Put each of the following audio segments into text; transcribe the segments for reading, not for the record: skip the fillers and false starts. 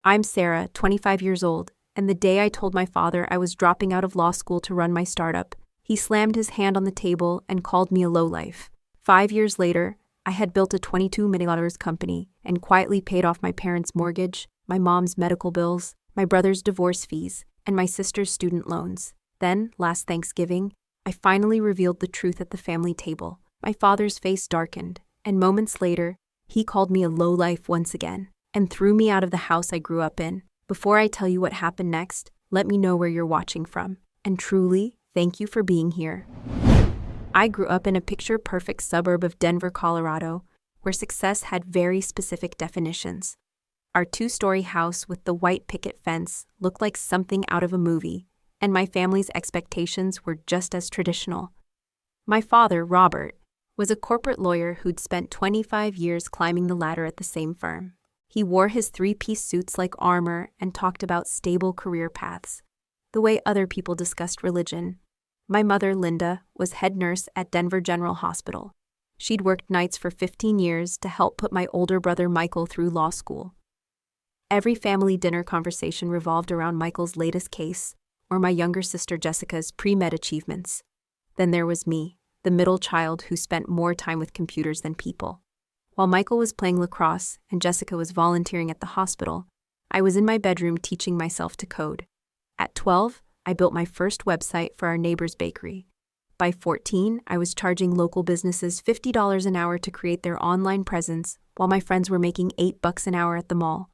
I'm Sarah, 25 years old, and the day I told my father I was dropping out of law school to run my startup, he slammed his hand on the table and called me a lowlife. 5 years later, I had built a $22 million company and quietly paid off my parents' mortgage, my mom's medical bills, my brother's divorce fees, and my sister's student loans. Then, last Thanksgiving, I finally revealed the truth at the family table. My father's face darkened, and moments later, he called me a lowlife once again and threw me out of the house I grew up in. Before I tell you what happened next, let me know where you're watching from. And truly, thank you for being here. I grew up in a picture-perfect suburb of Denver, Colorado, where success had very specific definitions. Our 2-story house with the white picket fence looked like something out of a movie, and my family's expectations were just as traditional. My father, Robert, was a corporate lawyer who'd spent 25 years climbing the ladder at the same firm. He wore his 3-piece suits like armor and talked about stable career paths, the way other people discussed religion. My mother, Linda, was head nurse at Denver General Hospital. She'd worked nights for 15 years to help put my older brother Michael through law school. Every family dinner conversation revolved around Michael's latest case or my younger sister Jessica's pre-med achievements. Then there was me, the middle child who spent more time with computers than people. While Michael was playing lacrosse and Jessica was volunteering at the hospital, I was in my bedroom teaching myself to code. At 12, I built my first website for our neighbor's bakery. By 14, I was charging local businesses $50 an hour to create their online presence, while my friends were making $8 an hour at the mall.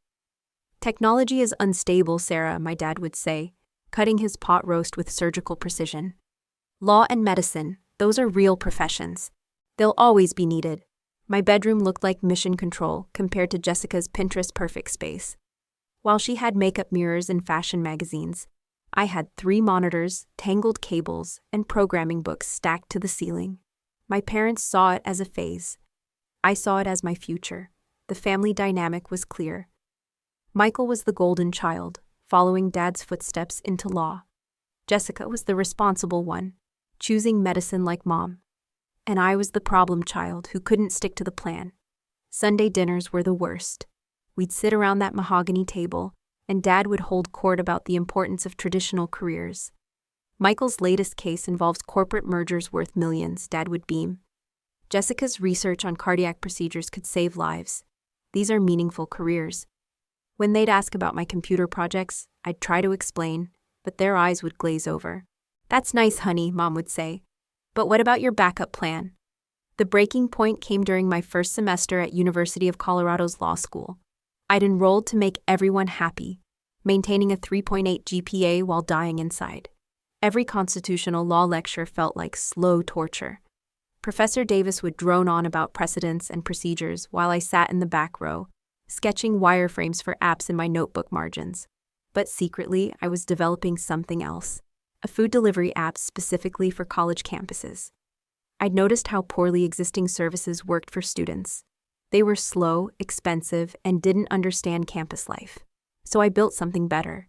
Technology is unstable, Sarah, my dad would say, cutting his pot roast with surgical precision. Law and medicine, those are real professions. They'll always be needed. My bedroom looked like mission control compared to Jessica's Pinterest perfect space. While she had makeup mirrors and fashion magazines, I had 3 monitors, tangled cables, and programming books stacked to the ceiling. My parents saw it as a phase. I saw it as my future. The family dynamic was clear. Michael was the golden child, following Dad's footsteps into law. Jessica was the responsible one, choosing medicine like Mom. And I was the problem child who couldn't stick to the plan. Sunday dinners were the worst. We'd sit around that mahogany table, and Dad would hold court about the importance of traditional careers. Michael's latest case involves corporate mergers worth millions, Dad would beam. Jessica's research on cardiac procedures could save lives. These are meaningful careers. When they'd ask about my computer projects, I'd try to explain, but their eyes would glaze over. "That's nice, honey," Mom would say. "But what about your backup plan?" The breaking point came during my first semester at University of Colorado's law school. I'd enrolled to make everyone happy, maintaining a 3.8 GPA while dying inside. Every constitutional law lecture felt like slow torture. Professor Davis would drone on about precedents and procedures while I sat in the back row, sketching wireframes for apps in my notebook margins. But secretly, I was developing something else, a food delivery app specifically for college campuses. I'd noticed how poorly existing services worked for students. They were slow, expensive, and didn't understand campus life. So I built something better.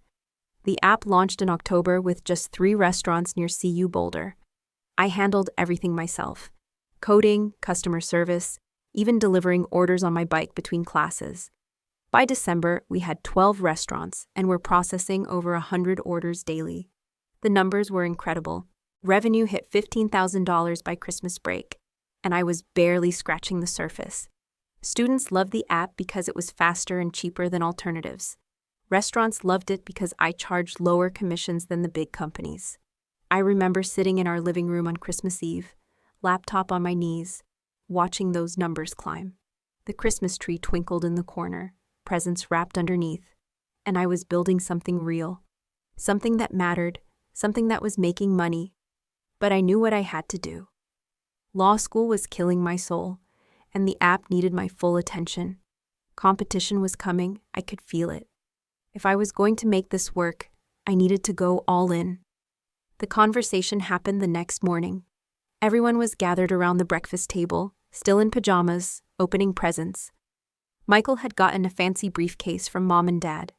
The app launched in October with just 3 restaurants near CU Boulder. I handled everything myself: coding, customer service, even delivering orders on my bike between classes. By December, we had 12 restaurants and were processing over 100 orders daily. The numbers were incredible. Revenue hit $15,000 by Christmas break, and I was barely scratching the surface. Students loved the app because it was faster and cheaper than alternatives. Restaurants loved it because I charged lower commissions than the big companies. I remember sitting in our living room on Christmas Eve, laptop on my knees, watching those numbers climb. The Christmas tree twinkled in the corner, presents wrapped underneath, and I was building something real, something that mattered, something that was making money. But I knew what I had to do. Law school was killing my soul, and the app needed my full attention. Competition was coming, I could feel it. If I was going to make this work, I needed to go all in. The conversation happened the next morning. Everyone was gathered around the breakfast table, still in pajamas, opening presents. Michael had gotten a fancy briefcase from Mom and Dad.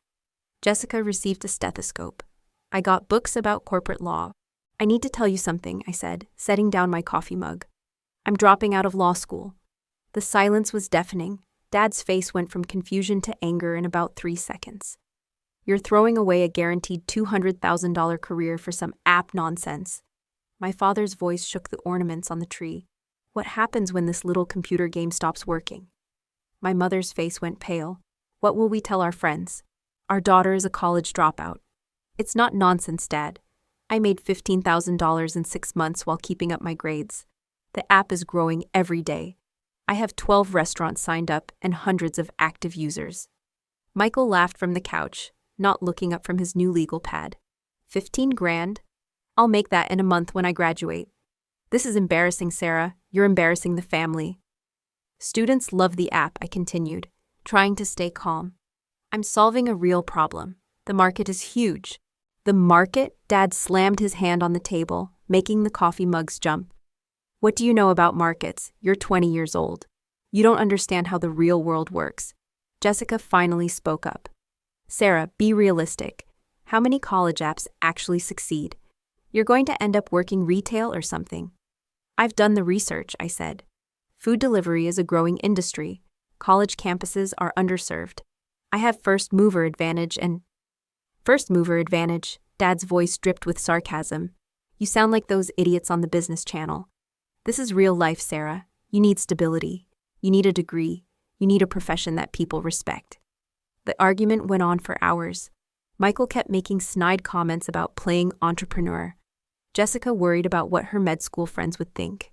Jessica received a stethoscope. I got books about corporate law. "I need to tell you something," I said, setting down my coffee mug. "I'm dropping out of law school." The silence was deafening. Dad's face went from confusion to anger in about 3 seconds. You're throwing away a guaranteed $200,000 career for some app nonsense. My father's voice shook the ornaments on the tree. What happens when this little computer game stops working? My mother's face went pale. What will we tell our friends? Our daughter is a college dropout. It's not nonsense, Dad. I made $15,000 in 6 months while keeping up my grades. The app is growing every day. I have 12 restaurants signed up and hundreds of active users. Michael laughed from the couch, not looking up from his new legal pad. 15 grand? I'll make that in a month when I graduate. This is embarrassing, Sarah. You're embarrassing the family. Students love the app, I continued, trying to stay calm. I'm solving a real problem. The market is huge. The market? Dad slammed his hand on the table, making the coffee mugs jump. What do you know about markets? You're 20 years old. You don't understand how the real world works. Jessica finally spoke up. Sarah, be realistic. How many college apps actually succeed? You're going to end up working retail or something. I've done the research, I said. Food delivery is a growing industry. College campuses are underserved. I have first mover advantage, Dad's voice dripped with sarcasm. You sound like those idiots on the Business Channel. This is real life, Sarah. You need stability. You need a degree. You need a profession that people respect. The argument went on for hours. Michael kept making snide comments about playing entrepreneur. Jessica worried about what her med school friends would think.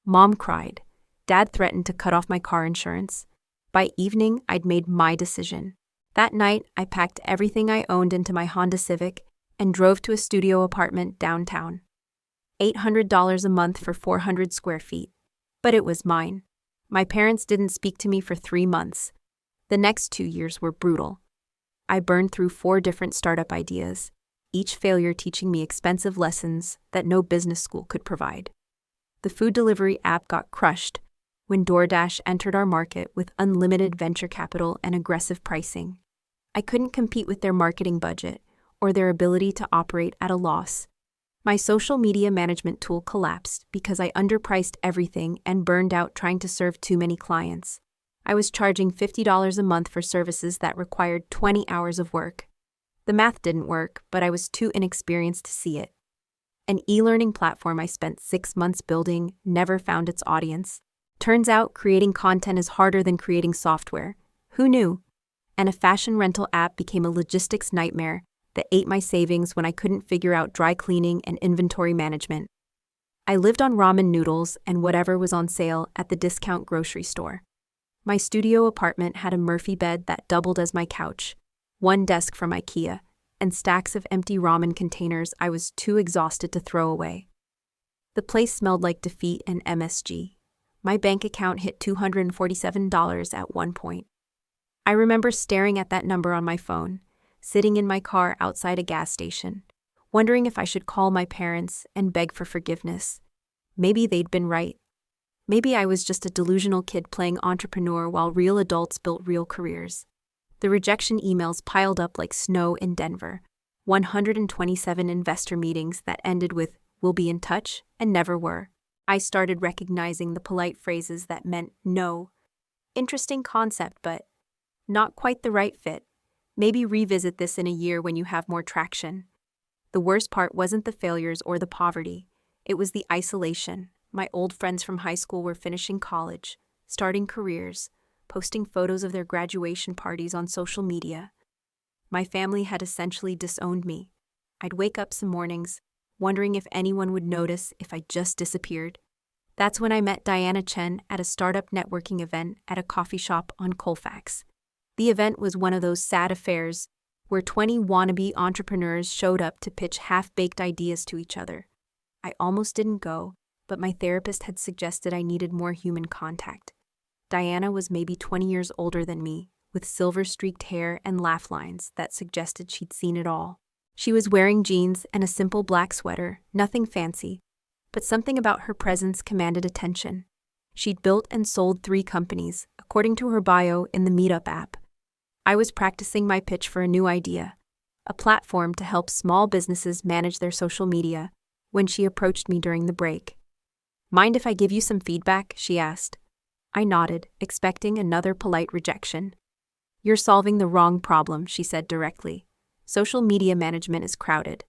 Mom cried. Dad threatened to cut off my car insurance. By evening, I'd made my decision. That night, I packed everything I owned into my Honda Civic and drove to a studio apartment downtown. $800 a month for 400 square feet. But it was mine. My parents didn't speak to me for 3 months. The next 2 years were brutal. I burned through 4 different startup ideas, each failure teaching me expensive lessons that no business school could provide. The food delivery app got crushed when DoorDash entered our market with unlimited venture capital and aggressive pricing. I couldn't compete with their marketing budget or their ability to operate at a loss. My social media management tool collapsed because I underpriced everything and burned out trying to serve too many clients. I was charging $50 a month for services that required 20 hours of work. The math didn't work, but I was too inexperienced to see it. An e-learning platform I spent 6 months building never found its audience. Turns out creating content is harder than creating software. Who knew? And a fashion rental app became a logistics nightmare that ate my savings when I couldn't figure out dry cleaning and inventory management. I lived on ramen noodles and whatever was on sale at the discount grocery store. My studio apartment had a Murphy bed that doubled as my couch, 1 desk from IKEA, and stacks of empty ramen containers I was too exhausted to throw away. The place smelled like defeat and MSG. My bank account hit $247 at one point. I remember staring at that number on my phone, sitting in my car outside a gas station, wondering if I should call my parents and beg for forgiveness. Maybe they'd been right. Maybe I was just a delusional kid playing entrepreneur while real adults built real careers. The rejection emails piled up like snow in Denver. 127 investor meetings that ended with, "We'll be in touch," and never were. I started recognizing the polite phrases that meant no. Interesting concept, but not quite the right fit. Maybe revisit this in a year when you have more traction. The worst part wasn't the failures or the poverty. It was the isolation. My old friends from high school were finishing college, starting careers, posting photos of their graduation parties on social media. My family had essentially disowned me. I'd wake up some mornings, wondering if anyone would notice if I just disappeared. That's when I met Diana Chen at a startup networking event at a coffee shop on Colfax. The event was one of those sad affairs where 20 wannabe entrepreneurs showed up to pitch half-baked ideas to each other. I almost didn't go, but my therapist had suggested I needed more human contact. Diana was maybe 20 years older than me, with silver-streaked hair and laugh lines that suggested she'd seen it all. She was wearing jeans and a simple black sweater, nothing fancy, but something about her presence commanded attention. She'd built and sold 3 companies, according to her bio in the Meetup app. I was practicing my pitch for a new idea, a platform to help small businesses manage their social media, when she approached me during the break. "Mind if I give you some feedback?" she asked. I nodded, expecting another polite rejection. "You're solving the wrong problem," she said directly. Social media management is crowded.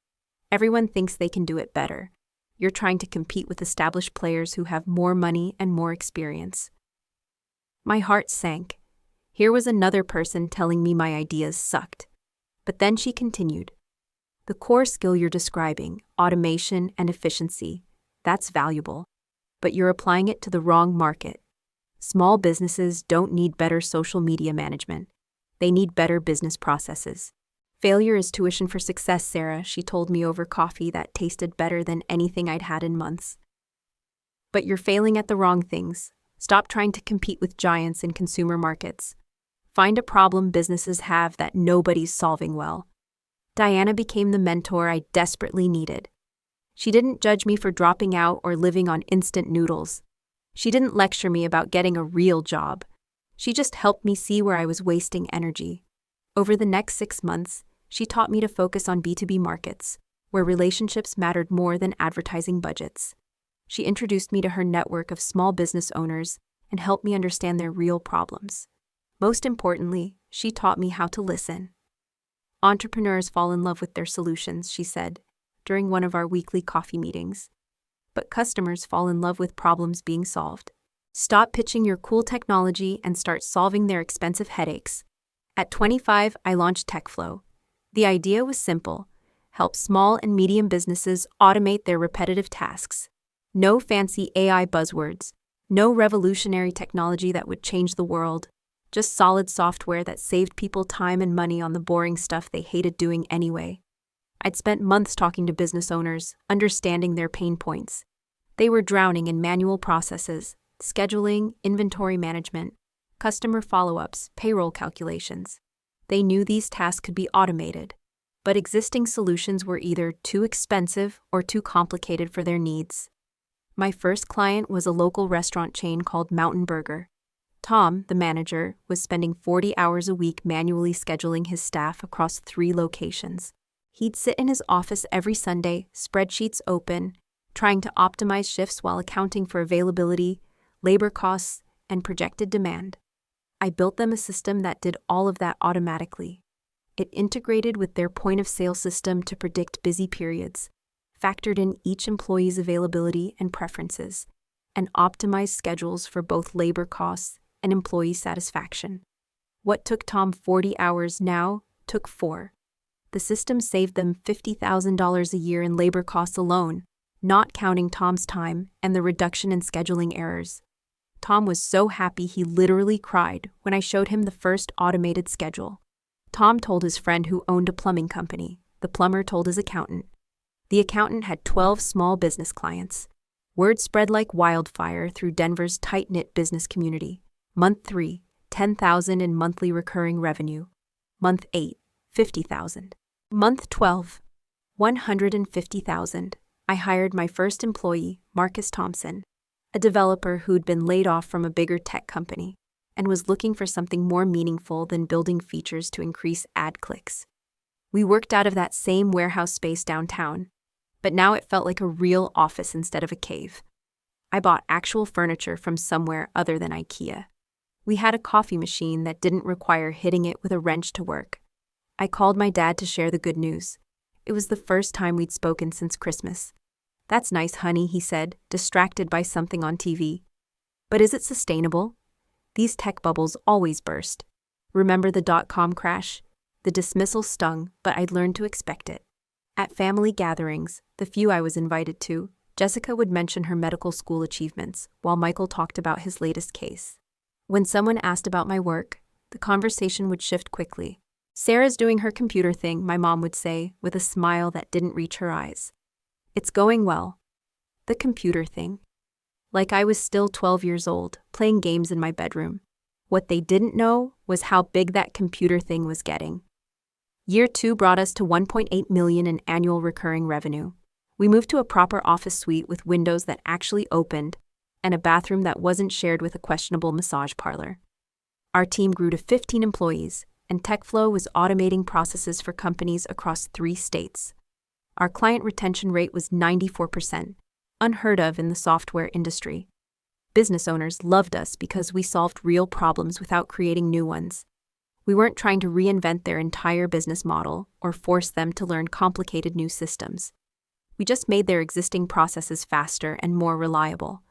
Everyone thinks they can do it better. You're trying to compete with established players who have more money and more experience. My heart sank. Here was another person telling me my ideas sucked. But then she continued. The core skill you're describing, automation and efficiency, that's valuable. But you're applying it to the wrong market. Small businesses don't need better social media management. They need better business processes. Failure is tuition for success, Sarah, she told me over coffee that tasted better than anything I'd had in months. But you're failing at the wrong things. Stop trying to compete with giants in consumer markets. Find a problem businesses have that nobody's solving well. Diana became the mentor I desperately needed. She didn't judge me for dropping out or living on instant noodles. She didn't lecture me about getting a real job. She just helped me see where I was wasting energy. Over the next 6 months, she taught me to focus on B2B markets, where relationships mattered more than advertising budgets. She introduced me to her network of small business owners and helped me understand their real problems. Most importantly, she taught me how to listen. Entrepreneurs fall in love with their solutions, she said, during one of our weekly coffee meetings. But customers fall in love with problems being solved. Stop pitching your cool technology and start solving their expensive headaches. At 25, I launched TechFlow. The idea was simple: help small and medium businesses automate their repetitive tasks. No fancy AI buzzwords, no revolutionary technology that would change the world, just solid software that saved people time and money on the boring stuff they hated doing anyway. I'd spent months talking to business owners, understanding their pain points. They were drowning in manual processes, scheduling, inventory management, customer follow-ups, payroll calculations. They knew these tasks could be automated, but existing solutions were either too expensive or too complicated for their needs. My first client was a local restaurant chain called Mountain Burger. Tom, the manager, was spending 40 hours a week manually scheduling his staff across 3 locations. He'd sit in his office every Sunday, spreadsheets open, trying to optimize shifts while accounting for availability, labor costs, and projected demand. I built them a system that did all of that automatically. It integrated with their point-of-sale system to predict busy periods, factored in each employee's availability and preferences, and optimized schedules for both labor costs and employee satisfaction. What took Tom 40 hours now took 4. The system saved them $50,000 a year in labor costs alone, not counting Tom's time and the reduction in scheduling errors. Tom was so happy he literally cried when I showed him the first automated schedule. Tom told his friend who owned a plumbing company. The plumber told his accountant. The accountant had 12 small business clients. Word spread like wildfire through Denver's tight-knit business community. Month 3, $10,000 in monthly recurring revenue. Month 8, $50,000. Month 12, $150,000. I hired my first employee, Marcus Thompson, a developer who'd been laid off from a bigger tech company and was looking for something more meaningful than building features to increase ad clicks. We worked out of that same warehouse space downtown, but now it felt like a real office instead of a cave. I bought actual furniture from somewhere other than IKEA. We had a coffee machine that didn't require hitting it with a wrench to work. I called my dad to share the good news. It was the first time we'd spoken since Christmas. "That's nice, honey," he said, distracted by something on TV. "But is it sustainable? These tech bubbles always burst. Remember the dot-com crash? The dismissal stung, but I'd learned to expect it." At family gatherings, the few I was invited to, Jessica would mention her medical school achievements, while Michael talked about his latest case. When someone asked about my work, the conversation would shift quickly. "Sarah's doing her computer thing," my mom would say, with a smile that didn't reach her eyes. "It's going well." The computer thing. Like I was still 12 years old, playing games in my bedroom. What they didn't know was how big that computer thing was getting. Year 2 brought us to $1.8 million in annual recurring revenue. We moved to a proper office suite with windows that actually opened and a bathroom that wasn't shared with a questionable massage parlor. Our team grew to 15 employees, and TechFlow was automating processes for companies across 3 states. Our client retention rate was 94%, unheard of in the software industry. Business owners loved us because we solved real problems without creating new ones. We weren't trying to reinvent their entire business model or force them to learn complicated new systems. We just made their existing processes faster and more reliable.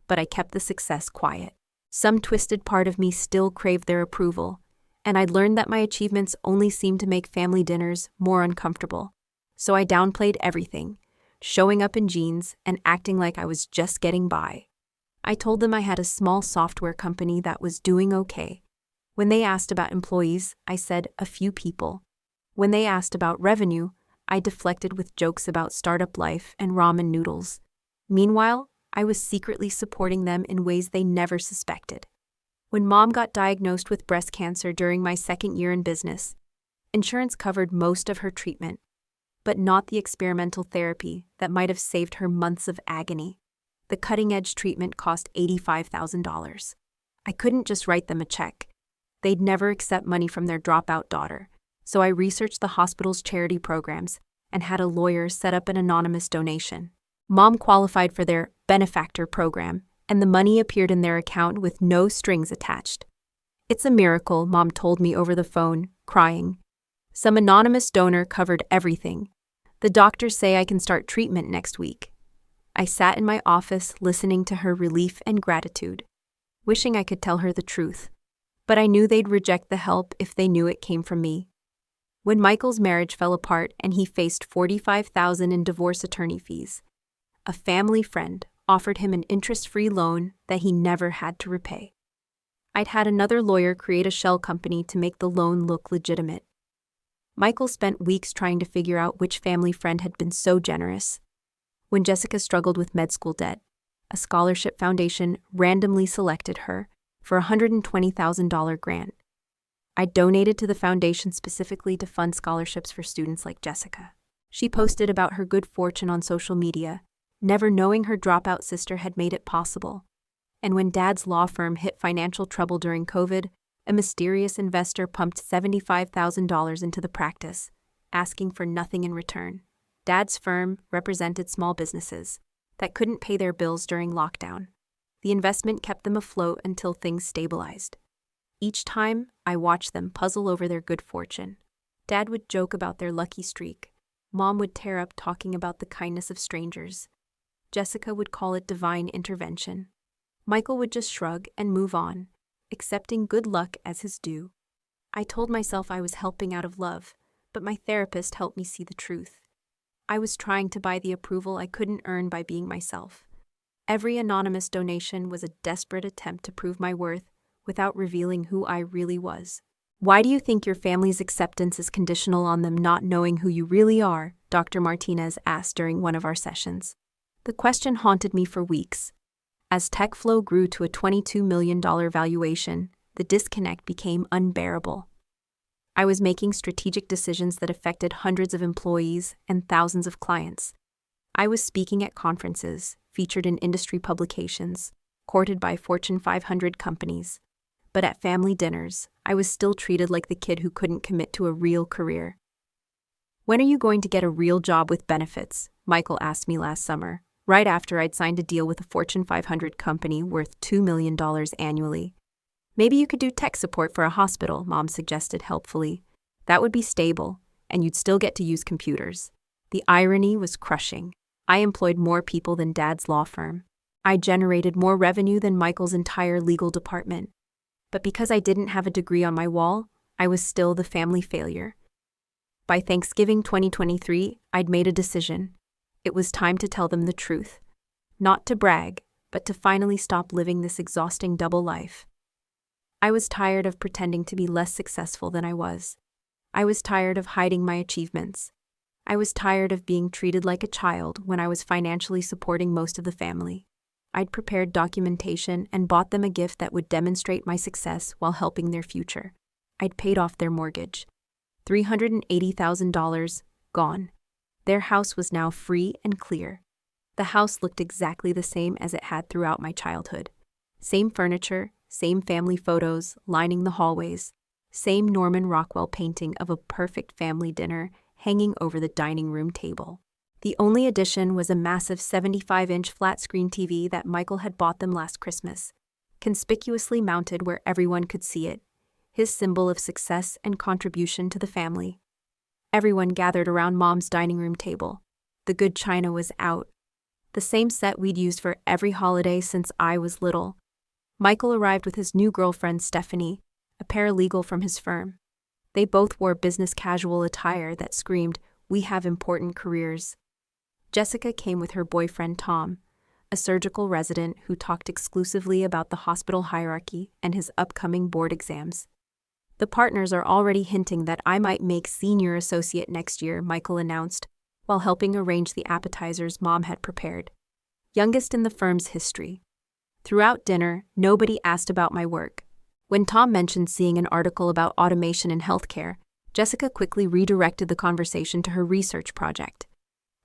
But I kept the success quiet. Some twisted part of me still craved their approval, and I'd learned that my achievements only seemed to make family dinners more uncomfortable. So I downplayed everything, showing up in jeans and acting like I was just getting by. I told them I had a small software company that was doing okay. When they asked about employees, I said a few people. When they asked about revenue, I deflected with jokes about startup life and ramen noodles. Meanwhile, I was secretly supporting them in ways they never suspected. When Mom got diagnosed with breast cancer during my second year in business, insurance covered most of her treatment, but not the experimental therapy that might have saved her months of agony. The cutting-edge treatment cost $85,000. I couldn't just write them a check. They'd never accept money from their dropout daughter, so I researched the hospital's charity programs and had a lawyer set up an anonymous donation. Mom qualified for their benefactor program, and the money appeared in their account with no strings attached. "It's a miracle," Mom told me over the phone, crying. "Some anonymous donor covered everything. The doctors say I can start treatment next week." I sat in my office listening to her relief and gratitude, wishing I could tell her the truth. But I knew they'd reject the help if they knew it came from me. When Michael's marriage fell apart and he faced $45,000 in divorce attorney fees, a family friend offered him an interest-free loan that he never had to repay. I'd had another lawyer create a shell company to make the loan look legitimate. Michael spent weeks trying to figure out which family friend had been so generous. When Jessica struggled with med school debt, a scholarship foundation randomly selected her for a $120,000 grant. I donated to the foundation specifically to fund scholarships for students like Jessica. She posted about her good fortune on social media, never knowing her dropout sister had made it possible. And when Dad's law firm hit financial trouble during COVID, a mysterious investor pumped $75,000 into the practice, asking for nothing in return. Dad's firm represented small businesses that couldn't pay their bills during lockdown. The investment kept them afloat until things stabilized. Each time, I watched them puzzle over their good fortune. Dad would joke about their lucky streak. Mom would tear up talking about the kindness of strangers. Jessica would call it divine intervention. Michael would just shrug and move on, accepting good luck as his due. I told myself I was helping out of love, but my therapist helped me see the truth. I was trying to buy the approval I couldn't earn by being myself. Every anonymous donation was a desperate attempt to prove my worth without revealing who I really was. "Why do you think your family's acceptance is conditional on them not knowing who you really are?" Dr. Martinez asked during one of our sessions. The question haunted me for weeks. As TechFlow grew to a $22 million valuation, the disconnect became unbearable. I was making strategic decisions that affected hundreds of employees and thousands of clients. I was speaking at conferences, featured in industry publications, courted by Fortune 500 companies. But at family dinners, I was still treated like the kid who couldn't commit to a real career. "When are you going to get a real job with benefits?" Michael asked me last summer, right after I'd signed a deal with a Fortune 500 company worth $2 million annually. "Maybe you could do tech support for a hospital," Mom suggested helpfully. "That would be stable, and you'd still get to use computers." The irony was crushing. I employed more people than Dad's law firm. I generated more revenue than Michael's entire legal department. But because I didn't have a degree on my wall, I was still the family failure. By Thanksgiving 2023, I'd made a decision. It was time to tell them the truth. Not to brag, but to finally stop living this exhausting double life. I was tired of pretending to be less successful than I was. I was tired of hiding my achievements. I was tired of being treated like a child when I was financially supporting most of the family. I'd prepared documentation and bought them a gift that would demonstrate my success while helping their future. I'd paid off their mortgage. $380,000 gone. Their house was now free and clear. The house looked exactly the same as it had throughout my childhood. Same furniture, same family photos lining the hallways, same Norman Rockwell painting of a perfect family dinner hanging over the dining room table. The only addition was a massive 75-inch flat-screen TV that Michael had bought them last Christmas, conspicuously mounted where everyone could see it, his symbol of success and contribution to the family. Everyone gathered around Mom's dining room table. The good china was out. The same set we'd used for every holiday since I was little. Michael arrived with his new girlfriend, Stephanie, a paralegal from his firm. They both wore business casual attire that screamed, "We have important careers." Jessica came with her boyfriend, Tom, a surgical resident who talked exclusively about the hospital hierarchy and his upcoming board exams. "The partners are already hinting that I might make senior associate next year," Michael announced, while helping arrange the appetizers Mom had prepared. Youngest in the firm's history. Throughout dinner, nobody asked about my work. When Tom mentioned seeing an article about automation in healthcare, Jessica quickly redirected the conversation to her research project.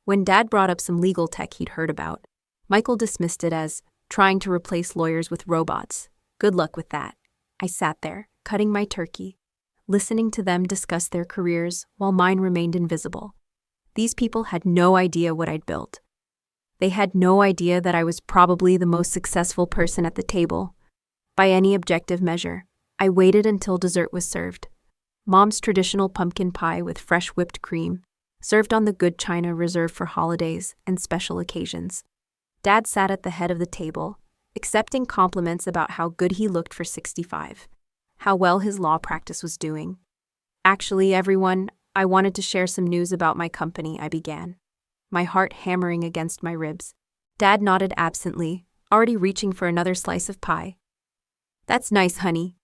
When Dad brought up some legal tech he'd heard about, Michael dismissed it as trying to replace lawyers with robots. Good luck with that. I sat there, cutting my turkey, listening to them discuss their careers while mine remained invisible. These people had no idea what I'd built. They had no idea that I was probably the most successful person at the table. By any objective measure, I waited until dessert was served. Mom's traditional pumpkin pie with fresh whipped cream, served on the good china reserved for holidays and special occasions. Dad sat at the head of the table, accepting compliments about how good he looked for 65, how well his law practice was doing. "Actually, everyone, I wanted to share some news about my company," I began, my heart hammering against my ribs. Dad nodded absently, already reaching for another slice of pie. "That's nice, honey."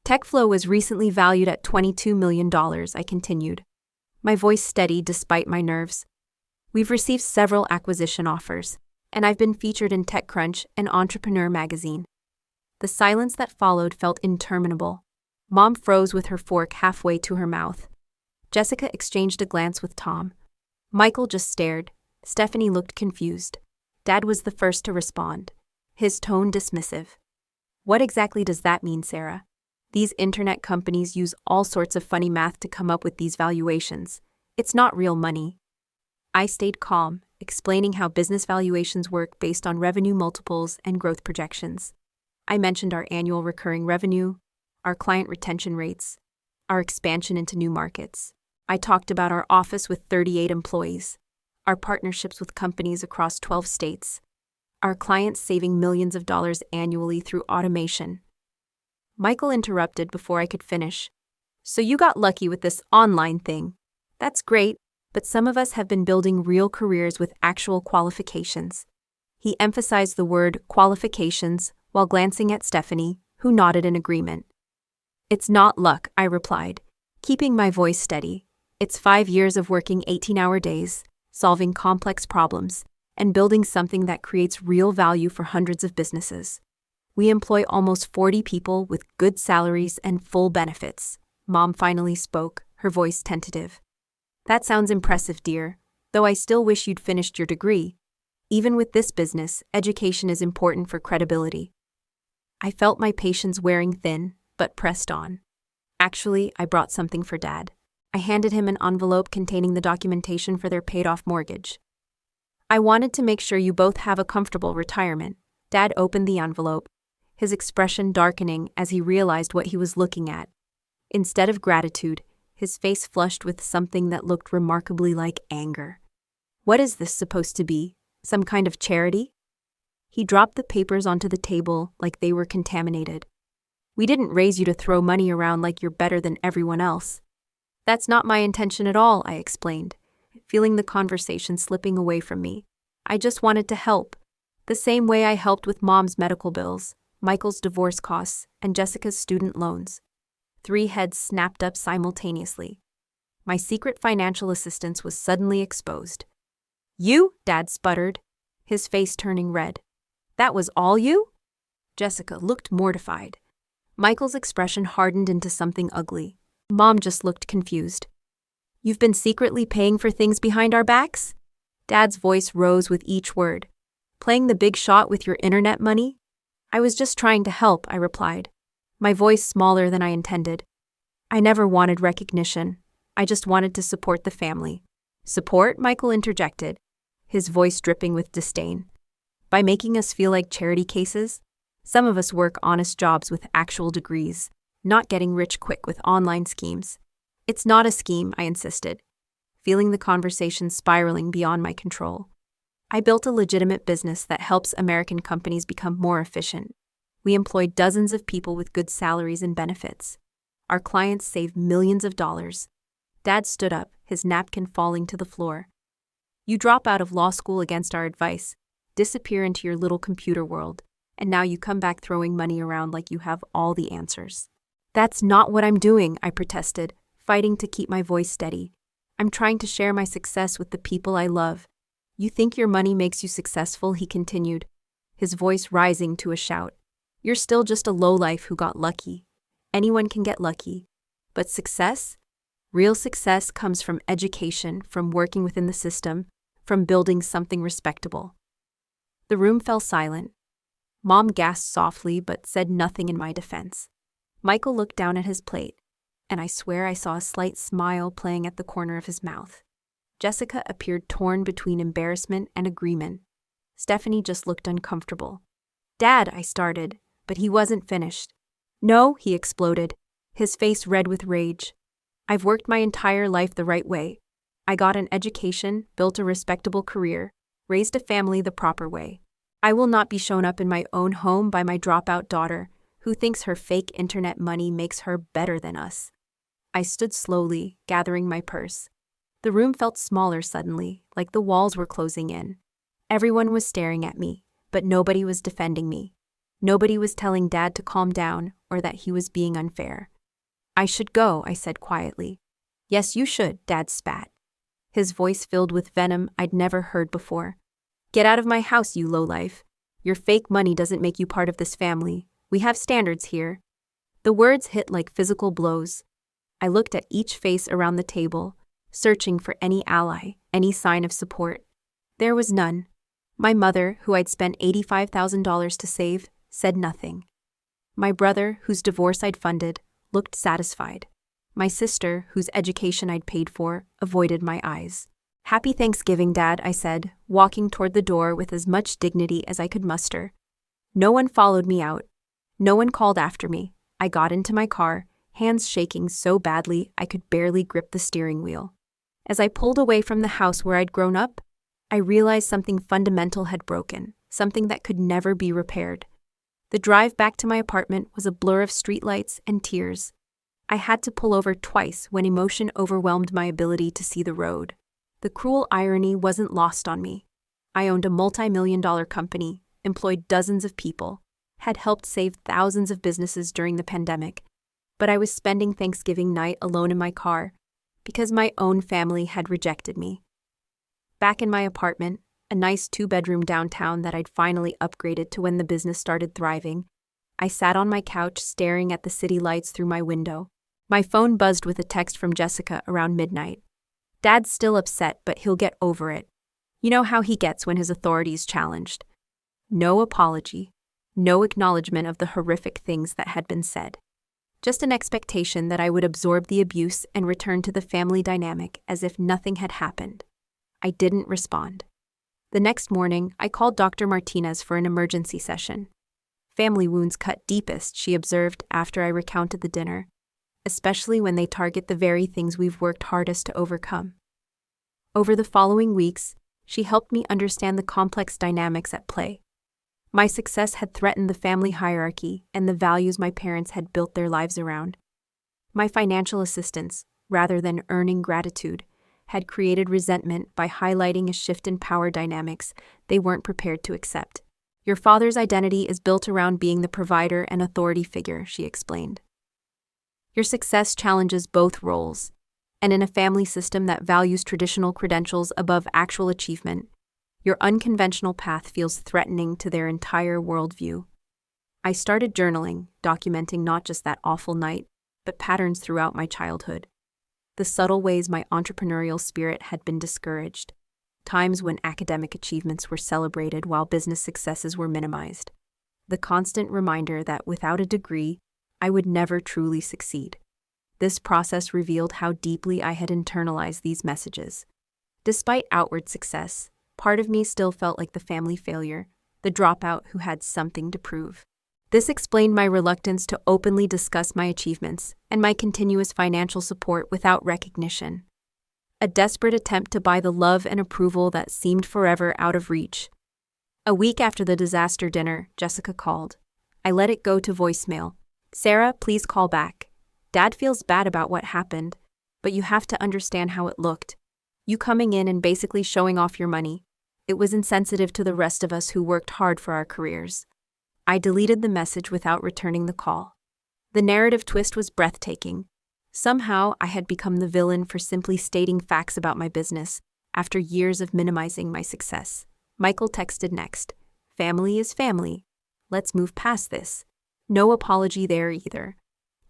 "TechFlow was recently valued at $22 million, I continued, my voice steady despite my nerves. "We've received several acquisition offers, and I've been featured in TechCrunch and Entrepreneur magazine." The silence that followed felt interminable. Mom froze with her fork halfway to her mouth. Jessica exchanged a glance with Tom. Michael just stared. Stephanie looked confused. Dad was the first to respond, his tone dismissive. "What exactly does that mean, Sarah? These internet companies use all sorts of funny math to come up with these valuations. It's not real money." I stayed calm, explaining how business valuations work based on revenue multiples and growth projections. I mentioned our annual recurring revenue, our client retention rates, our expansion into new markets. I talked about our office with 38 employees, our partnerships with companies across 12 states, our clients saving millions of dollars annually through automation. Michael interrupted before I could finish. "So you got lucky with this online thing. That's great, but some of us have been building real careers with actual qualifications." He emphasized the word qualifications while glancing at Stephanie, who nodded in agreement. "It's not luck," I replied, keeping my voice steady. "It's 5 years of working 18-hour days, solving complex problems, and building something that creates real value for hundreds of businesses. We employ almost 40 people with good salaries and full benefits." Mom finally spoke, her voice tentative. "That sounds impressive, dear, though I still wish you'd finished your degree. Even with this business, education is important for credibility." I felt my patience wearing thin, but pressed on. "Actually, I brought something for Dad." I handed him an envelope containing the documentation for their paid-off mortgage. "I wanted to make sure you both have a comfortable retirement." Dad opened the envelope, his expression darkening as he realized what he was looking at. Instead of gratitude, his face flushed with something that looked remarkably like anger. "What is this supposed to be? Some kind of charity?" He dropped the papers onto the table like they were contaminated. "We didn't raise you to throw money around like you're better than everyone else." "That's not my intention at all," I explained, feeling the conversation slipping away from me. "I just wanted to help, the same way I helped with Mom's medical bills, Michael's divorce costs, and Jessica's student loans." 3 heads snapped up simultaneously. My secret financial assistance was suddenly exposed. "You?" Dad sputtered, his face turning red. "That was all you?" Jessica looked mortified. Michael's expression hardened into something ugly. Mom just looked confused. "You've been secretly paying for things behind our backs?" Dad's voice rose with each word. "Playing the big shot with your internet money?" "I was just trying to help," I replied, my voice smaller than I intended. "I never wanted recognition. I just wanted to support the family." "Support?" Michael interjected, his voice dripping with disdain. "By making us feel like charity cases? Some of us work honest jobs with actual degrees. not getting rich quick with online schemes. It's not a scheme, I insisted, feeling the conversation spiraling beyond my control. I built a legitimate business that helps American companies become more efficient. We employ dozens of people with good salaries and benefits. Our clients save millions of dollars. Dad stood up, his napkin falling to the floor. You drop out of law school against our advice, disappear into your little computer world, and now you come back throwing money around like you have all the answers. That's not what I'm doing, I protested, fighting to keep my voice steady. I'm trying to share my success with the people I love. You think your money makes you successful, he continued, his voice rising to a shout. You're still just a lowlife who got lucky. Anyone can get lucky. But success? Real success comes from education, from working within the system, from building something respectable. The room fell silent. Mom gasped softly but said nothing in my defense. Michael looked down at his plate, and I swear I saw a slight smile playing at the corner of his mouth. Jessica appeared torn between embarrassment and agreement. Stephanie just looked uncomfortable. Dad, I started, but he wasn't finished. No, he exploded, his face red with rage. I've worked my entire life the right way. I got an education, built a respectable career, raised a family the proper way. I will not be shown up in my own home by my dropout daughter, who thinks her fake internet money makes her better than us. I stood slowly, gathering my purse. The room felt smaller suddenly, like the walls were closing in. Everyone was staring at me, but nobody was defending me. Nobody was telling Dad to calm down or that he was being unfair. I should go, I said quietly. Yes, you should, Dad spat. His voice filled with venom I'd never heard before. Get out of my house, you lowlife. Your fake money doesn't make you part of this family. We have standards here. The words hit like physical blows. I looked at each face around the table, searching for any ally, any sign of support. There was none. My mother, who I'd spent $85,000 to save, said nothing. My brother, whose divorce I'd funded, looked satisfied. My sister, whose education I'd paid for, avoided my eyes. Happy Thanksgiving, Dad, I said, walking toward the door with as much dignity as I could muster. No one followed me out. No one called after me. I got into my car, hands shaking so badly I could barely grip the steering wheel. As I pulled away from the house where I'd grown up, I realized something fundamental had broken, something that could never be repaired. The drive back to my apartment was a blur of streetlights and tears. I had to pull over twice when emotion overwhelmed my ability to see the road. The cruel irony wasn't lost on me. I owned a multi-million-dollar company, employed dozens of people, had helped save thousands of businesses during the pandemic, but I was spending Thanksgiving night alone in my car because my own family had rejected me. Back in my apartment, a nice 2-bedroom downtown that I'd finally upgraded to when the business started thriving, I sat on my couch staring at the city lights through my window. My phone buzzed with a text from Jessica around midnight. Dad's still upset, but he'll get over it. You know how he gets when his authority is challenged. No apology. No acknowledgement of the horrific things that had been said. Just an expectation that I would absorb the abuse and return to the family dynamic as if nothing had happened. I didn't respond. The next morning, I called Dr. Martinez for an emergency session. Family wounds cut deepest, she observed after I recounted the dinner, especially when they target the very things we've worked hardest to overcome. Over the following weeks, she helped me understand the complex dynamics at play. My success had threatened the family hierarchy and the values my parents had built their lives around. My financial assistance, rather than earning gratitude, had created resentment by highlighting a shift in power dynamics they weren't prepared to accept. Your father's identity is built around being the provider and authority figure, she explained. Your success challenges both roles, and in a family system that values traditional credentials above actual achievement, your unconventional path feels threatening to their entire worldview. I started journaling, documenting not just that awful night, but patterns throughout my childhood. The subtle ways my entrepreneurial spirit had been discouraged, times when academic achievements were celebrated while business successes were minimized. The constant reminder that without a degree, I would never truly succeed. This process revealed how deeply I had internalized these messages. Despite outward success, part of me still felt like the family failure, the dropout who had something to prove. This explained my reluctance to openly discuss my achievements and my continuous financial support without recognition. A desperate attempt to buy the love and approval that seemed forever out of reach. A week after the disaster dinner, Jessica called. I let it go to voicemail. Sarah, please call back. Dad feels bad about what happened, but you have to understand how it looked. You coming in and basically showing off your money. It was insensitive to the rest of us who worked hard for our careers. I deleted the message without returning the call. The narrative twist was breathtaking. Somehow, I had become the villain for simply stating facts about my business after years of minimizing my success. Michael texted next. Family is family. Let's move past this. No apology there either.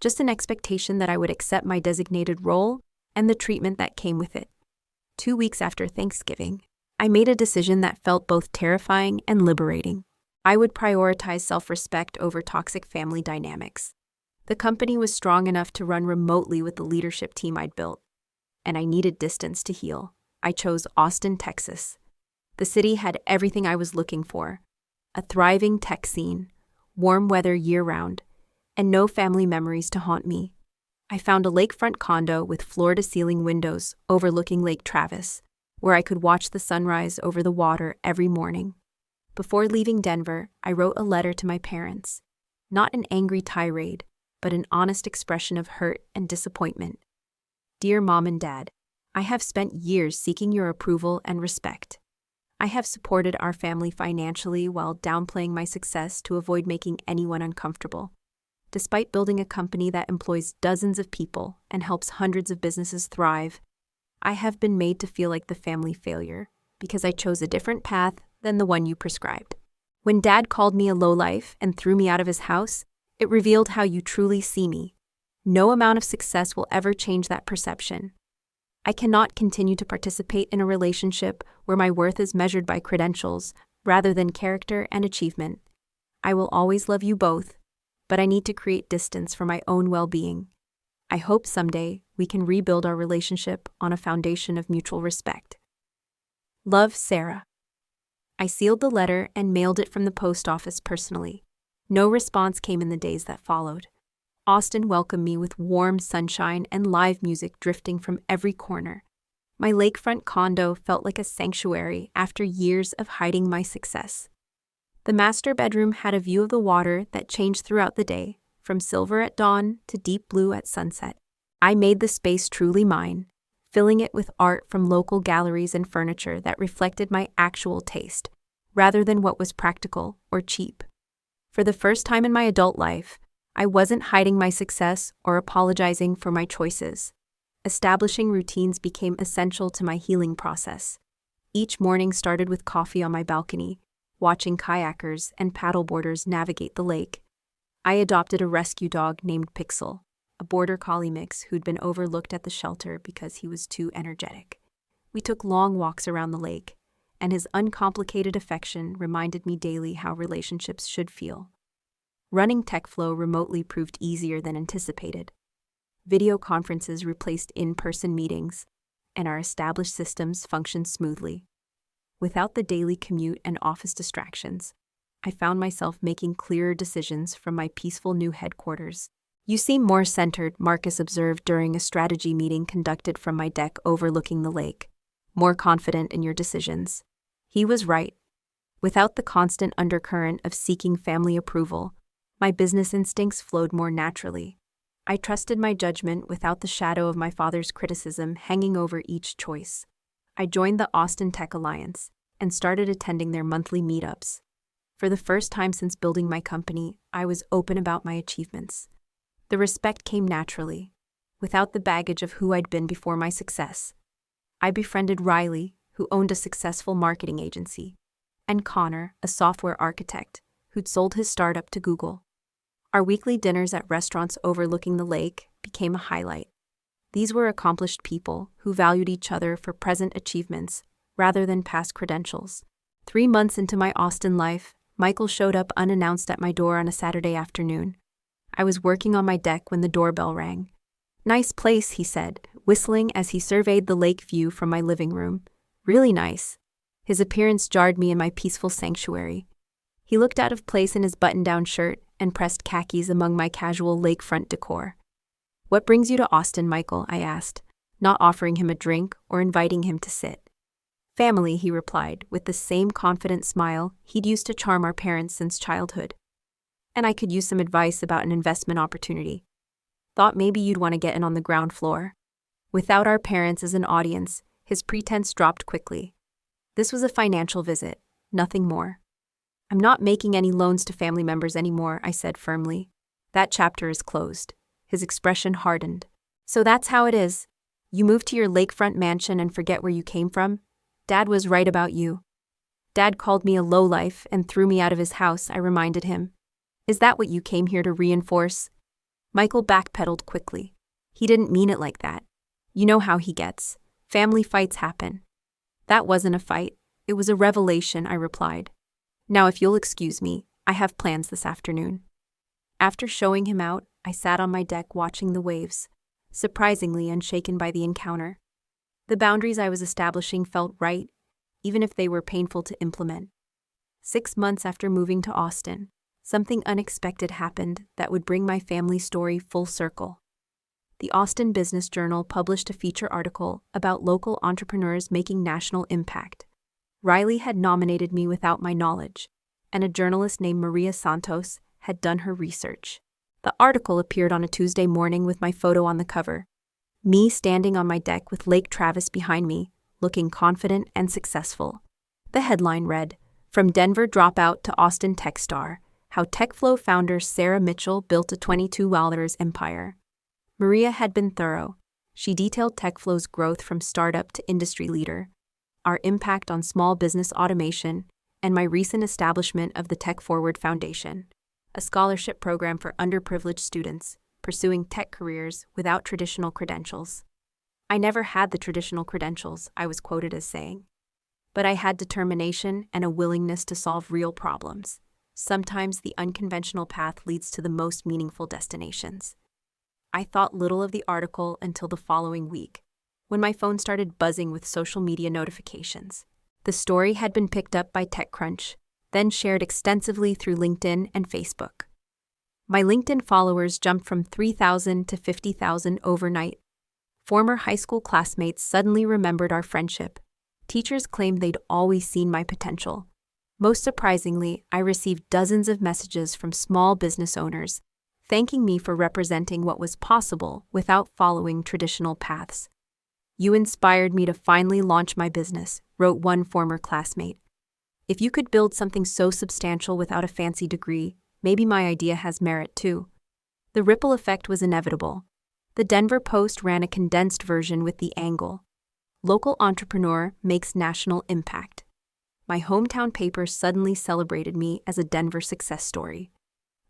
Just an expectation that I would accept my designated role and the treatment that came with it. 2 weeks after Thanksgiving, I made a decision that felt both terrifying and liberating. I would prioritize self-respect over toxic family dynamics. The company was strong enough to run remotely with the leadership team I'd built, and I needed distance to heal. I chose Austin, Texas. The city had everything I was looking for: a thriving tech scene, warm weather year-round, and no family memories to haunt me. I found a lakefront condo with floor-to-ceiling windows overlooking Lake Travis, where I could watch the sunrise over the water every morning. Before leaving Denver, I wrote a letter to my parents. Not an angry tirade, but an honest expression of hurt and disappointment. Dear Mom and Dad, I have spent years seeking your approval and respect. I have supported our family financially while downplaying my success to avoid making anyone uncomfortable. Despite building a company that employs dozens of people and helps hundreds of businesses thrive, I have been made to feel like the family failure because I chose a different path than the one you prescribed. When Dad called me a lowlife and threw me out of his house, it revealed how you truly see me. No amount of success will ever change that perception. I cannot continue to participate in a relationship where my worth is measured by credentials rather than character and achievement. I will always love you both, but I need to create distance for my own well-being. I hope someday we can rebuild our relationship on a foundation of mutual respect. Love, Sarah. I sealed the letter and mailed it from the post office personally. No response came in the days that followed. Austin welcomed me with warm sunshine and live music drifting from every corner. My lakefront condo felt like a sanctuary after years of hiding my success. The master bedroom had a view of the water that changed throughout the day, from silver at dawn to deep blue at sunset. I made the space truly mine, filling it with art from local galleries and furniture that reflected my actual taste, rather than what was practical or cheap. For the first time in my adult life, I wasn't hiding my success or apologizing for my choices. Establishing routines became essential to my healing process. Each morning started with coffee on my balcony, watching kayakers and paddleboarders navigate the lake. I adopted a rescue dog named Pixel, a border collie mix who'd been overlooked at the shelter because he was too energetic. We took long walks around the lake, and his uncomplicated affection reminded me daily how relationships should feel. Running TechFlow remotely proved easier than anticipated. Video conferences replaced in-person meetings, and our established systems functioned smoothly. Without the daily commute and office distractions, I found myself making clearer decisions from my peaceful new headquarters. You seem more centered, Marcus observed during a strategy meeting conducted from my deck overlooking the lake. More confident in your decisions. He was right. Without the constant undercurrent of seeking family approval, my business instincts flowed more naturally. I trusted my judgment without the shadow of my father's criticism hanging over each choice. I joined the Austin Tech Alliance and started attending their monthly meetups. For the first time since building my company, I was open about my achievements. The respect came naturally, without the baggage of who I'd been before my success. I befriended Riley, who owned a successful marketing agency, and Connor, a software architect, who'd sold his startup to Google. Our weekly dinners at restaurants overlooking the lake became a highlight. These were accomplished people who valued each other for present achievements rather than past credentials. 3 months into my Austin life, Michael showed up unannounced at my door on a Saturday afternoon. I was working on my deck when the doorbell rang. "Nice place," he said, whistling as he surveyed the lake view from my living room. "Really nice." His appearance jarred me in my peaceful sanctuary. He looked out of place in his button-down shirt and pressed khakis among my casual lakefront decor. "What brings you to Austin, Michael?" I asked, not offering him a drink or inviting him to sit. "Family," he replied, with the same confident smile he'd used to charm our parents since childhood. "And I could use some advice about an investment opportunity. Thought maybe you'd want to get in on the ground floor." Without our parents as an audience, his pretense dropped quickly. This was a financial visit, nothing more. "I'm not making any loans to family members anymore," I said firmly. "That chapter is closed." His expression hardened. "So that's how it is. You move to your lakefront mansion and forget where you came from? Dad was right about you." "Dad called me a lowlife and threw me out of his house," I reminded him. "Is that what you came here to reinforce?" Michael backpedaled quickly. "He didn't mean it like that. You know how he gets. Family fights happen." "That wasn't a fight. It was a revelation," I replied. "Now if you'll excuse me, I have plans this afternoon." After showing him out, I sat on my deck watching the waves, surprisingly unshaken by the encounter. The boundaries I was establishing felt right, even if they were painful to implement. 6 months after moving to Austin, something unexpected happened that would bring my family story full circle. The Austin Business Journal published a feature article about local entrepreneurs making national impact. Riley had nominated me without my knowledge, and a journalist named Maria Santos had done her research. The article appeared on a Tuesday morning with my photo on the cover. Me standing on my deck with Lake Travis behind me, looking confident and successful. The headline read, "From Denver Dropout to Austin Tech Star, How TechFlow founder Sarah Mitchell Built a $22 Empire." Maria had been thorough. She detailed TechFlow's growth from startup to industry leader, our impact on small business automation, and my recent establishment of the Tech Forward Foundation, a scholarship program for underprivileged students pursuing tech careers without traditional credentials. "I never had the traditional credentials," I was quoted as saying. "But I had determination and a willingness to solve real problems. Sometimes the unconventional path leads to the most meaningful destinations." I thought little of the article until the following week, when my phone started buzzing with social media notifications. The story had been picked up by TechCrunch, then shared extensively through LinkedIn and Facebook. My LinkedIn followers jumped from 3,000 to 50,000 overnight. Former high school classmates suddenly remembered our friendship. Teachers claimed they'd always seen my potential. Most surprisingly, I received dozens of messages from small business owners, thanking me for representing what was possible without following traditional paths. "You inspired me to finally launch my business," wrote one former classmate. "If you could build something so substantial without a fancy degree, maybe my idea has merit too." The ripple effect was inevitable. The Denver Post ran a condensed version with the angle, "Local entrepreneur makes national impact." My hometown paper suddenly celebrated me as a Denver success story.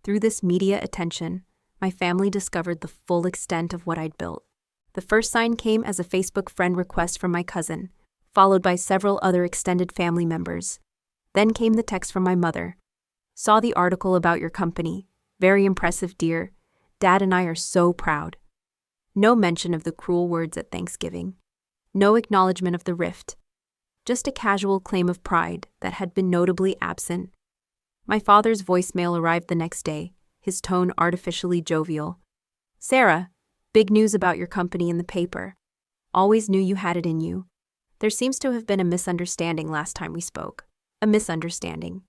Through this media attention, my family discovered the full extent of what I'd built. The first sign came as a Facebook friend request from my cousin, followed by several other extended family members. Then came the text from my mother. "Saw the article about your company. Very impressive, dear. Dad and I are so proud." No mention of the cruel words at Thanksgiving. No acknowledgement of the rift. Just a casual claim of pride that had been notably absent. My father's voicemail arrived the next day, his tone artificially jovial. "Sarah, big news about your company in the paper. Always knew you had it in you. There seems to have been a misunderstanding last time we spoke." A misunderstanding.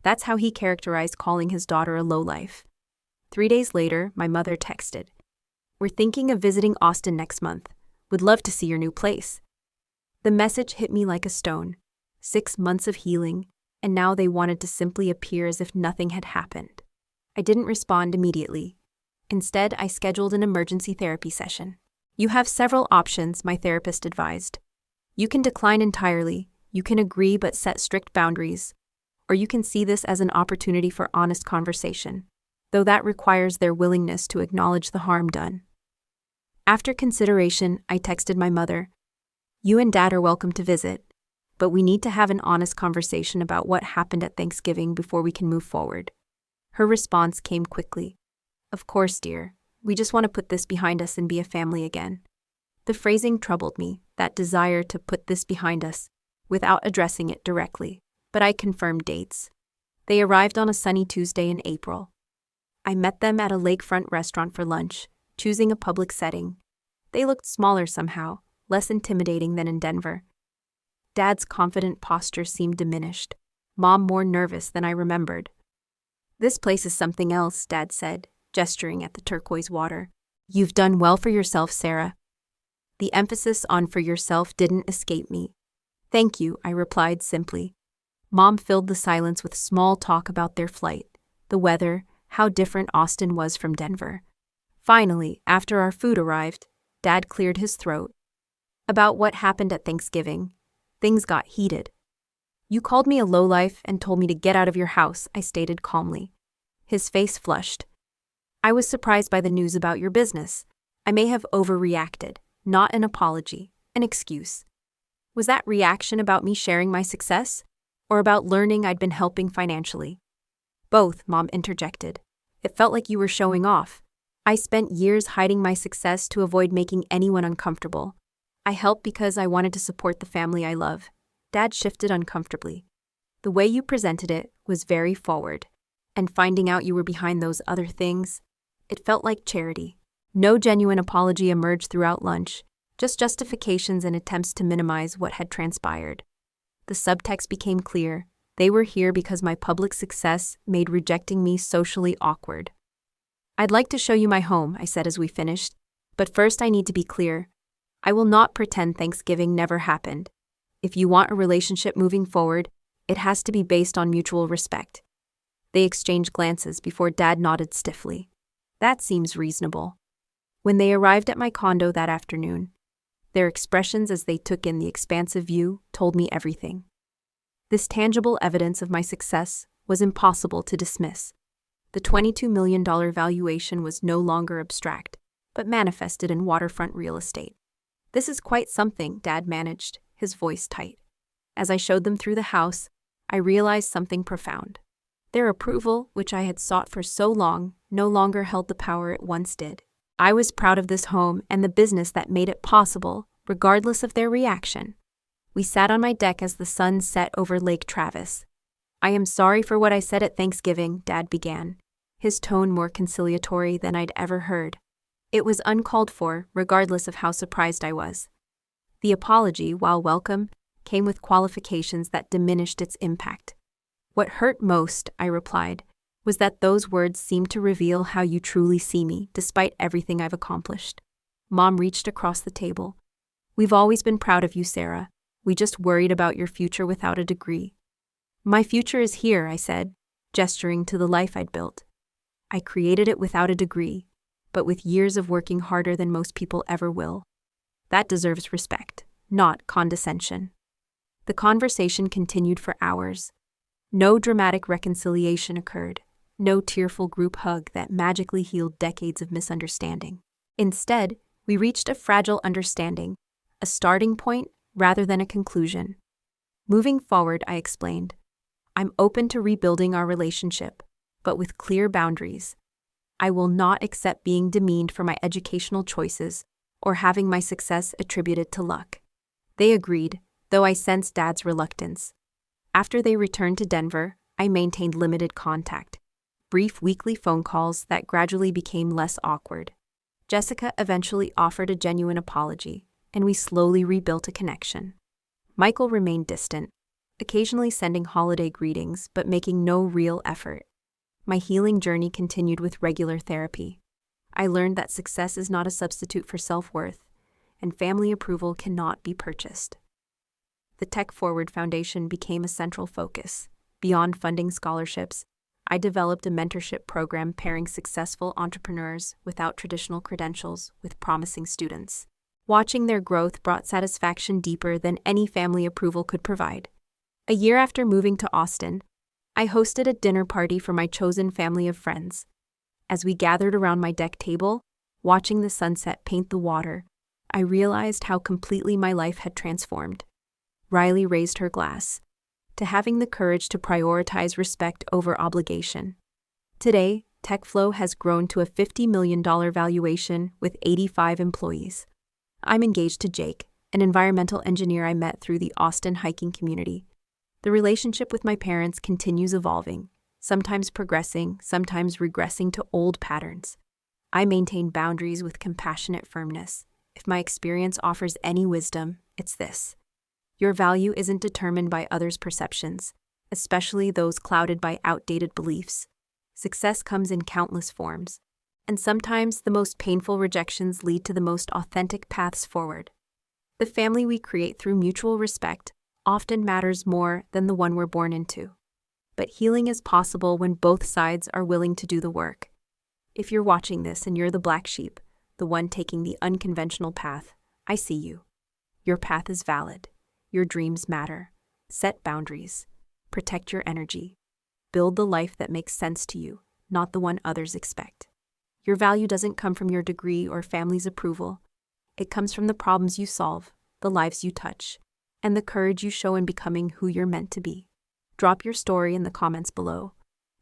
That's how he characterized calling his daughter a lowlife. 3 days later, my mother texted, "We're thinking of visiting Austin next month. Would love to see your new place." The message hit me like a stone. 6 months of healing, and now they wanted to simply appear as if nothing had happened. I didn't respond immediately. Instead, I scheduled an emergency therapy session. "You have several options," my therapist advised. "You can decline entirely, you can agree but set strict boundaries, or you can see this as an opportunity for honest conversation, though that requires their willingness to acknowledge the harm done." After consideration, I texted my mother, "You and Dad are welcome to visit, but we need to have an honest conversation about what happened at Thanksgiving before we can move forward." Her response came quickly. "Of course, dear. We just want to put this behind us and be a family again." The phrasing troubled me, that desire to put this behind us, without addressing it directly, but I confirmed dates. They arrived on a sunny Tuesday in April. I met them at a lakefront restaurant for lunch, choosing a public setting. They looked smaller somehow, less intimidating than in Denver. Dad's confident posture seemed diminished, Mom more nervous than I remembered. "This place is something else," Dad said, gesturing at the turquoise water. "You've done well for yourself, Sarah." The emphasis on "for yourself" didn't escape me. "Thank you," I replied simply. Mom filled the silence with small talk about their flight, the weather, how different Austin was from Denver. Finally, after our food arrived, Dad cleared his throat. "About what happened at Thanksgiving. Things got heated." "You called me a lowlife and told me to get out of your house," I stated calmly. His face flushed. "I was surprised by the news about your business. I may have overreacted, not an apology, an excuse." "Was that reaction about me sharing my success, or about learning I'd been helping financially?" "Both," Mom interjected. "It felt like you were showing off. I spent years hiding my success to avoid making anyone uncomfortable. I helped because I wanted to support the family I love." Dad shifted uncomfortably. "The way you presented it was very forward. And finding out you were behind those other things, it felt like charity." No genuine apology emerged throughout lunch, just justifications and attempts to minimize what had transpired. The subtext became clear. They were here because my public success made rejecting me socially awkward. "I'd like to show you my home," I said as we finished, "but first I need to be clear. I will not pretend Thanksgiving never happened. If you want a relationship moving forward, it has to be based on mutual respect." They exchanged glances before Dad nodded stiffly. "That seems reasonable." When they arrived at my condo that afternoon, their expressions as they took in the expansive view told me everything. This tangible evidence of my success was impossible to dismiss. The $22 million valuation was no longer abstract, but manifested in waterfront real estate. "This is quite something," Dad managed, his voice tight. As I showed them through the house, I realized something profound. Their approval, which I had sought for so long, no longer held the power it once did. I was proud of this home and the business that made it possible, regardless of their reaction. We sat on my deck as the sun set over Lake Travis. "I am sorry for what I said at Thanksgiving," Dad began, his tone more conciliatory than I'd ever heard. It was uncalled for, regardless of how surprised I was. The apology, while welcome, came with qualifications that diminished its impact. "What hurt most," I replied, "was that those words seemed to reveal how you truly see me, despite everything I've accomplished." Mom reached across the table. "We've always been proud of you, Sarah. We just worried about your future without a degree." "My future is here," I said, gesturing to the life I'd built. "I created it without a degree, but with years of working harder than most people ever will. That deserves respect, not condescension." The conversation continued for hours. No dramatic reconciliation occurred, no tearful group hug that magically healed decades of misunderstanding. Instead, we reached a fragile understanding, a starting point rather than a conclusion. "Moving forward," I explained, "I'm open to rebuilding our relationship, but with clear boundaries. I will not accept being demeaned for my educational choices or having my success attributed to luck." They agreed, though I sensed Dad's reluctance. After they returned to Denver, I maintained limited contact, brief weekly phone calls that gradually became less awkward. Jessica eventually offered a genuine apology, and we slowly rebuilt a connection. Michael remained distant, occasionally sending holiday greetings but making no real effort. My healing journey continued with regular therapy. I learned that success is not a substitute for self-worth, and family approval cannot be purchased. The Tech Forward Foundation became a central focus. Beyond funding scholarships, I developed a mentorship program pairing successful entrepreneurs without traditional credentials with promising students. Watching their growth brought satisfaction deeper than any family approval could provide. A year after moving to Austin, I hosted a dinner party for my chosen family of friends. As we gathered around my deck table, watching the sunset paint the water, I realized how completely my life had transformed. Riley raised her glass to having the courage to prioritize respect over obligation. Today, TechFlow has grown to a $50 million valuation with 85 employees. I'm engaged to Jake, an environmental engineer I met through the Austin hiking community. The relationship with my parents continues evolving, sometimes progressing, sometimes regressing to old patterns. I maintain boundaries with compassionate firmness. If my experience offers any wisdom, it's this. Your value isn't determined by others' perceptions, especially those clouded by outdated beliefs. Success comes in countless forms, and sometimes the most painful rejections lead to the most authentic paths forward. The family we create through mutual respect often matters more than the one we're born into. But healing is possible when both sides are willing to do the work. If you're watching this and you're the black sheep, the one taking the unconventional path, I see you. Your path is valid. Your dreams matter. Set boundaries. Protect your energy. Build the life that makes sense to you, not the one others expect. Your value doesn't come from your degree or family's approval. It comes from the problems you solve, the lives you touch, and the courage you show in becoming who you're meant to be. Drop your story in the comments below.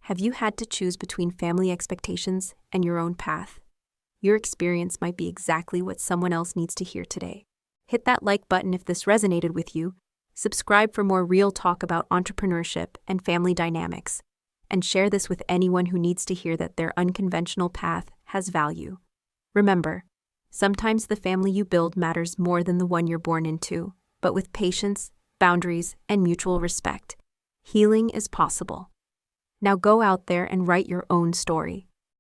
Have you had to choose between family expectations and your own path? Your experience might be exactly what someone else needs to hear today. Hit that like button if this resonated with you. Subscribe for more real talk about entrepreneurship and family dynamics. And share this with anyone who needs to hear that their unconventional path has value. Remember, sometimes the family you build matters more than the one you're born into, but with patience, boundaries, and mutual respect, healing is possible. Now go out there and write your own story.